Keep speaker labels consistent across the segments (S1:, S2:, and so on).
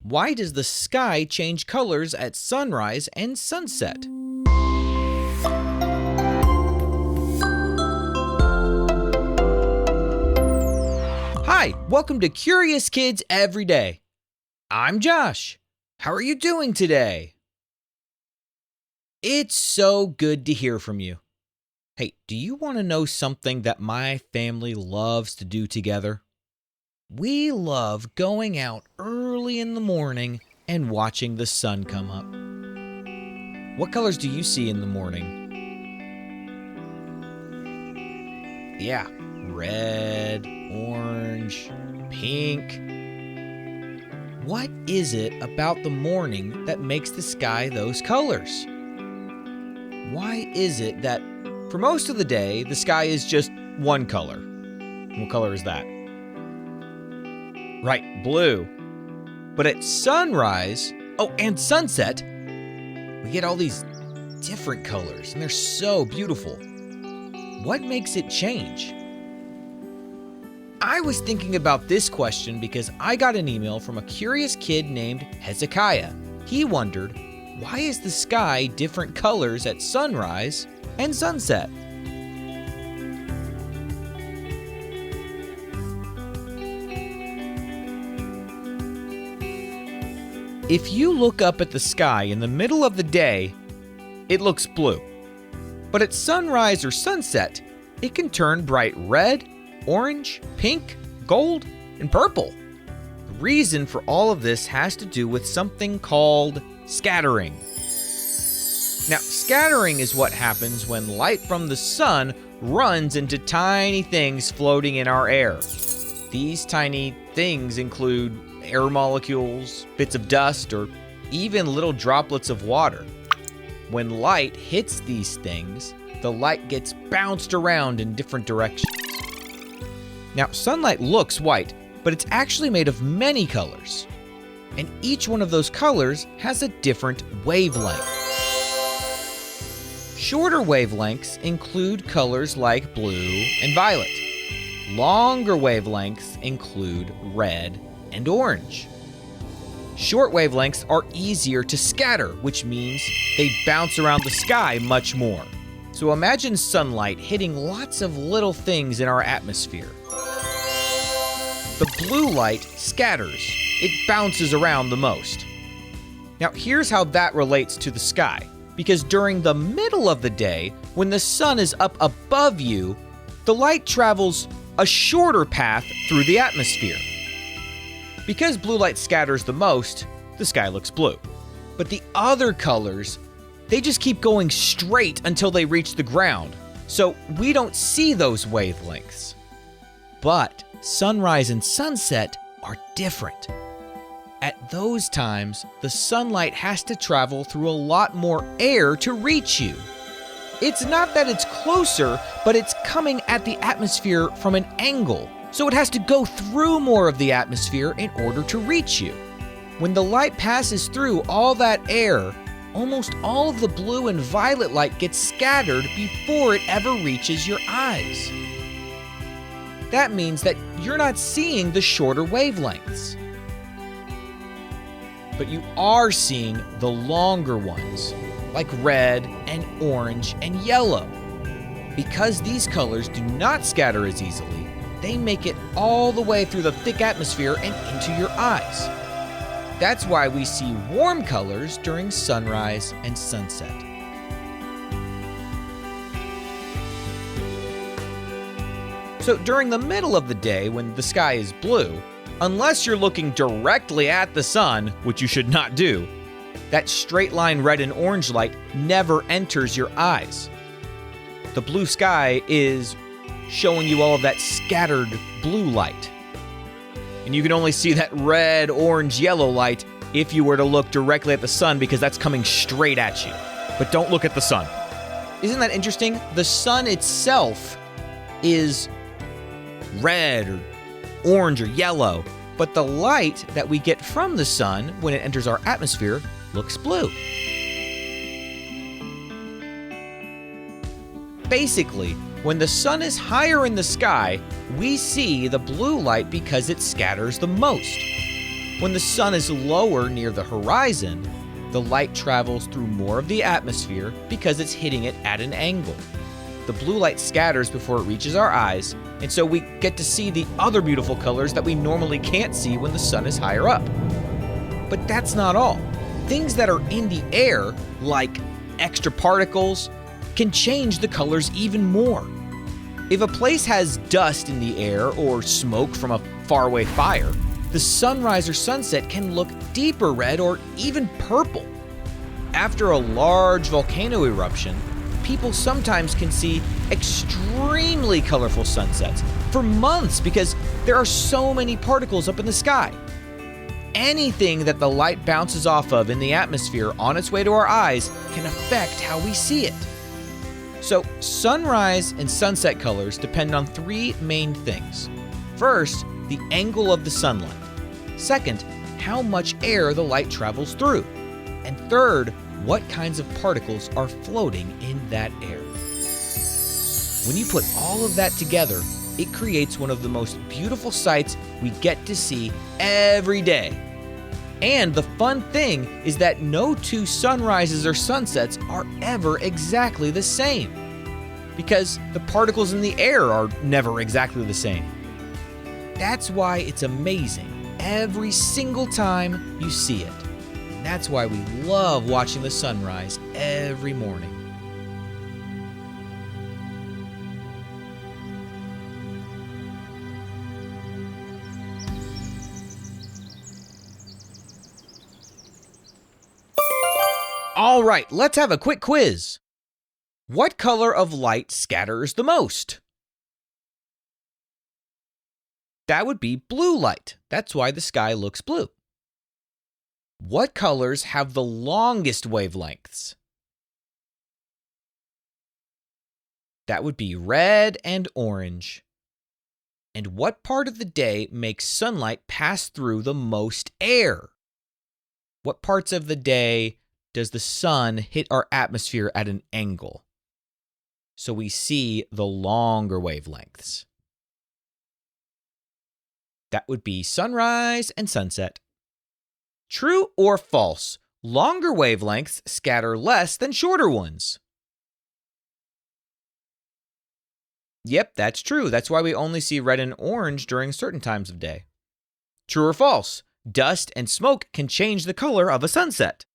S1: Why does the sky change colors at sunrise and sunset? Hi, welcome to Curious Kids Every Day. I'm Josh. How are you doing today? It's so good to hear from you. Hey, do you want to know something that my family loves to do together? We love going out early in the morning and watching the sun come up. What colors do you see in the morning? Yeah, red, orange, pink. What is it about the morning that makes the sky those colors? Why is it that for most of the day, the sky is just one color? What color is that? Right, blue. But at sunrise, and sunset, we get all these different colors, and they're so beautiful. What makes it change? I was thinking about this question because I got an email from a curious kid named Hezekiah. He wondered, why is the sky different colors at sunrise and sunset? If you look up at the sky in the middle of the day, it looks blue. But at sunrise or sunset, it can turn bright red, orange, pink, gold, and purple. The reason for all of this has to do with something called scattering. Now, scattering is what happens when light from the sun runs into tiny things floating in our air. These tiny things include air molecules, bits of dust, or even little droplets of water. When light hits these things, the light gets bounced around in different directions. Now, sunlight looks white, but it's actually made of many colors. And each one of those colors has a different wavelength. Shorter wavelengths include colors like blue and violet. Longer wavelengths include red and orange. Short wavelengths are easier to scatter, which means they bounce around the sky much more. So imagine sunlight hitting lots of little things in our atmosphere. The blue light scatters. It bounces around the most. Now here's how that relates to the sky. Because during the middle of the day, when the sun is up above you, the light travels a shorter path through the atmosphere. Because blue light scatters the most, the sky looks blue. But the other colors, they just keep going straight until they reach the ground. So we don't see those wavelengths. But sunrise and sunset are different. At those times, the sunlight has to travel through a lot more air to reach you. It's not that it's closer, but it's coming at the atmosphere from an angle. So it has to go through more of the atmosphere in order to reach you. When the light passes through all that air, almost all of the blue and violet light gets scattered before it ever reaches your eyes. That means that you're not seeing the shorter wavelengths. But you are seeing the longer ones, like red and orange and yellow. Because these colors do not scatter as easily, they make it all the way through the thick atmosphere and into your eyes. That's why we see warm colors during sunrise and sunset. So during the middle of the day when the sky is blue, unless you're looking directly at the sun, which you should not do, that straight line red and orange light never enters your eyes. The blue sky is showing you all of that scattered blue light. And you can only see that red, orange, yellow light if you were to look directly at the sun because that's coming straight at you. But don't look at the sun. Isn't that interesting? The sun itself is red or orange or yellow, but the light that we get from the sun when it enters our atmosphere looks blue. Basically, when the sun is higher in the sky, we see the blue light because it scatters the most. When the sun is lower near the horizon, the light travels through more of the atmosphere because it's hitting it at an angle. The blue light scatters before it reaches our eyes, and so we get to see the other beautiful colors that we normally can't see when the sun is higher up. But that's not all. Things that are in the air, like extra particles, can change the colors even more. If a place has dust in the air or smoke from a faraway fire, the sunrise or sunset can look deeper red or even purple. After a large volcano eruption, people sometimes can see extremely colorful sunsets for months because there are so many particles up in the sky. Anything that the light bounces off of in the atmosphere on its way to our eyes can affect how we see it. So, sunrise and sunset colors depend on three main things. First, the angle of the sunlight. Second, how much air the light travels through. And third, what kinds of particles are floating in that air. When you put all of that together, it creates one of the most beautiful sights we get to see every day. And the fun thing is that no two sunrises or sunsets are ever exactly the same, because the particles in the air are never exactly the same. That's why it's amazing every single time you see it. And that's why we love watching the sunrise every morning. All right, let's have a quick quiz. What color of light scatters the most? That would be blue light. That's why the sky looks blue. What colors have the longest wavelengths? That would be red and orange. And what part of the day makes sunlight pass through the most air? What parts of the day does the sun hit our atmosphere at an angle, so we see the longer wavelengths? That would be sunrise and sunset. True or false? Longer wavelengths scatter less than shorter ones. Yep, that's true. That's why we only see red and orange during certain times of day. True or false? Dust and smoke can change the color of a sunset.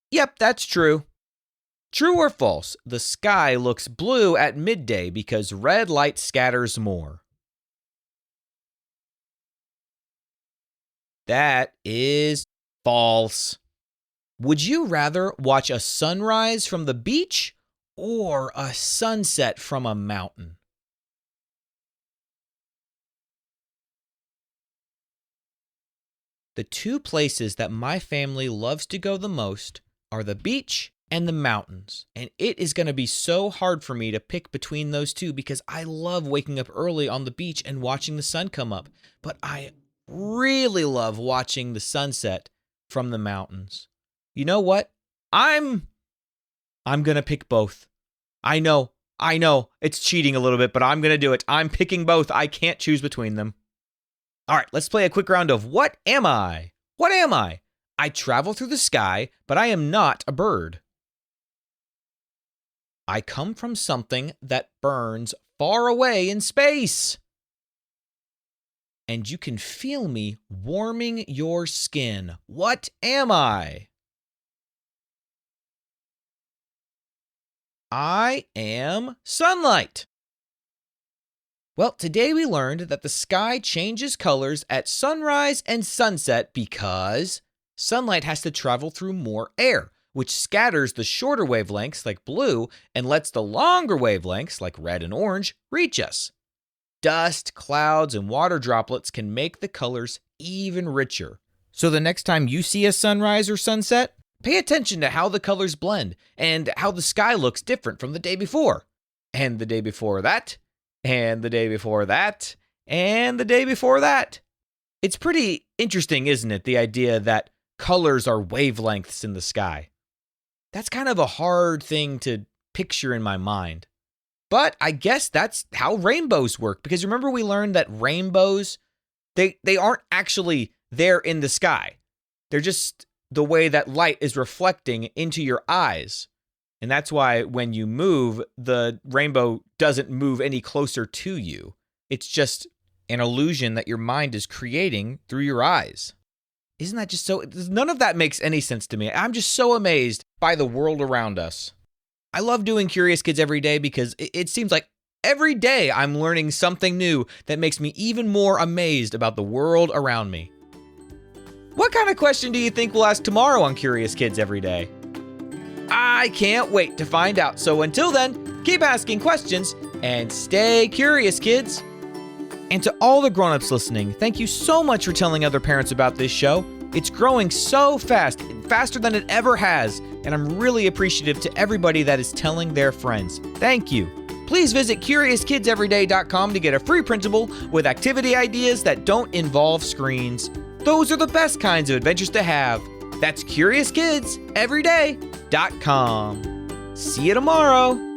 S1: Yep, that's true. True or false? The sky looks blue at midday because red light scatters more. That is false. Would you rather watch a sunrise from the beach or a sunset from a mountain? The two places that my family loves to go the most are the beach and the mountains. And it is going to be so hard for me to pick between those two because I love waking up early on the beach and watching the sun come up. But I really love watching the sunset from the mountains. You know what? I'm going to pick both. I know. It's cheating a little bit, but I'm going to do it. I'm picking both. I can't choose between them. All right, let's play a quick round of What Am I? What am I? I travel through the sky, but I am not a bird. I come from something that burns far away in space. And you can feel me warming your skin. What am I? I am sunlight. Well, today we learned that the sky changes colors at sunrise and sunset because sunlight has to travel through more air, which scatters the shorter wavelengths like blue and lets the longer wavelengths like red and orange reach us. Dust, clouds, and water droplets can make the colors even richer. So the next time you see a sunrise or sunset, pay attention to how the colors blend and how the sky looks different from the day before, and the day before that, and the day before that, and the day before that. It's pretty interesting, isn't it, the idea that colors are wavelengths in the sky? That's kind of a hard thing to picture in my mind. But I guess that's how rainbows work, because remember we learned that rainbows They aren't actually there in the sky. They're just the way that light is reflecting into your eyes. And that's why when you move, the rainbow doesn't move any closer to you. It's just an illusion that your mind is creating through your eyes. Isn't that just so? None of that makes any sense to me. I'm just so amazed by the world around us. I love doing Curious Kids every day because it seems like every day I'm learning something new that makes me even more amazed about the world around me. What kind of question do you think we'll ask tomorrow on Curious Kids Every Day? I can't wait to find out. So until then, keep asking questions and stay curious, kids. And to all the grown-ups listening, thank you so much for telling other parents about this show. It's growing so fast, faster than it ever has, and I'm really appreciative to everybody that is telling their friends. Thank you. Please visit CuriousKidsEveryday.com to get a free printable with activity ideas that don't involve screens. Those are the best kinds of adventures to have. That's CuriousKidsEveryday.com. See you tomorrow.